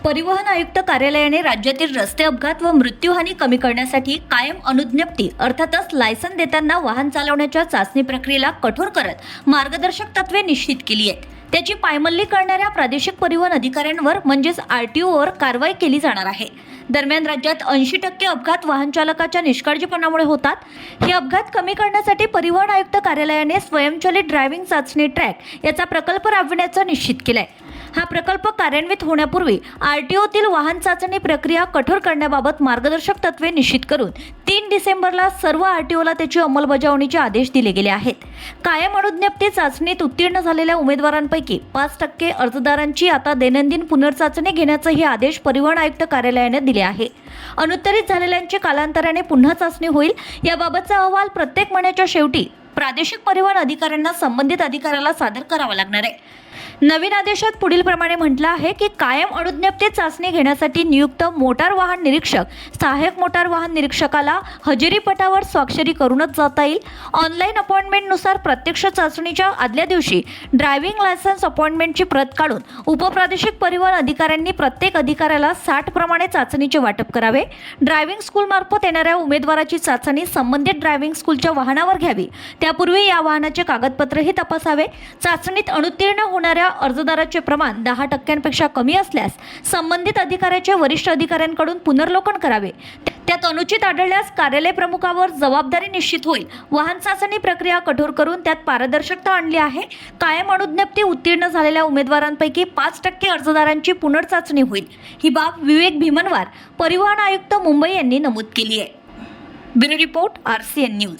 परिवहन आयुक्त कार्यालयाने राज्यातील रस्ते अपघात व मृत्यूहानी कमी करण्यासाठी कायम अनुज्ञप्ती अर्थातच लायसन देताना वाहन चालवण्याच्या चाचणी प्रक्रियेला कठोर करत मार्गदर्शक तत्वे निश्चित केली आहेत। त्याची पायमल्ली करणाऱ्या प्रादेशिक परिवहन अधिकाऱ्यांवर म्हणजेच आरटीओवर कारवाई केली जाणार आहे। दरम्यान राज्यात 80% अपघात वाहन चालकाच्या निष्काळजीपणामुळे होतात। हे अपघात कमी करण्यासाठी परिवहन आयुक्त कार्यालयाने स्वयंचलित ड्रायव्हिंग चाचणी ट्रॅक याचा प्रकल्प राबविण्याचं निश्चित केलंय। हा प्रकल्प कार्यान्वित होण्यापूर्वी आरटीओतील वाहन चाचणी प्रक्रिया कठोर करण्याबाबत मार्गदर्शक तत्वे निश्चित करून 3 डिसेंबरला सर्व आरटीओला त्याची अंमलबजावणीचे आदेश दिले गेले आहेत। कायम अनुज्ञप्ती चाचणीत उत्तीर्ण झालेल्या उमेदवारांपैकी 5% अर्जदारांची आता दैनंदिन पुनर्चाचणी घेण्याचेही आदेश परिवहन आयुक्त कार्यालयाने दिले आहे। अनुत्तरित झालेल्यांची कालांतराने पुन्हा चाचणी होईल। याबाबतचा अहवाल प्रत्येक महिन्याच्या शेवटी प्रादेशिक परिवहन अधिकाऱ्यांना संबंधित अधिकाऱ्याला सादर करावा लागणार आहे। नवीन आदेशात पुढील प्रमाणे म्हटलं आहे की कायम अनुज्ञप्ती चाचणी घेण्यासाठी नियुक्त मोटार वाहन निरीक्षक सहाय्यक मोटार वाहन निरीक्षकाला हजेरी पटावर स्वाक्षरी करूनच जाता येईल। ऑनलाईन अपॉइंटमेंटनुसार प्रत्यक्ष चाचणीच्या आदल्या दिवशी ड्रायव्हिंग लायसन्स अपॉइंटमेंटची प्रत काढून उपप्रादेशिक परिवहन अधिकाऱ्यांनी प्रत्येक अधिकाऱ्याला 60 प्रमाणे चाचणीचे वाटप करावे। ड्रायव्हिंग स्कूलमार्फत येणाऱ्या उमेदवाराची चाचणी संबंधित ड्रायव्हिंग स्कूलच्या वाहनावर घ्यावी। त्यापूर्वी या वाहनाचे कागदपत्रही तपासावे। चाचणीत अनुत्तीर्ण होणाऱ्या अर्जदाराचे प्रमाण 10% कमी असल्यास संबंधित अधिकाऱ्याचे वरिष्ठ अधिकाऱ्यांकडून पुनर्लोकन करावे। त्यात अनुचित आढळल्यास कार्यालय प्रमुखावर जबाबदारी निश्चित होईल। वाहन चाचणी प्रक्रिया कठोर करून त्यात पारदर्शकता आणली आहे। कायम अनुज्ञप्ती उत्तीर्ण झालेल्या उमेदवारांपैकी 5% अर्जदारांची पुनर्चाचणी होईल। ही बाब विवेक भीमनवार परिवहन आयुक्त मुंबई यांनी नमूद केली आहे। Bureau report RCN news.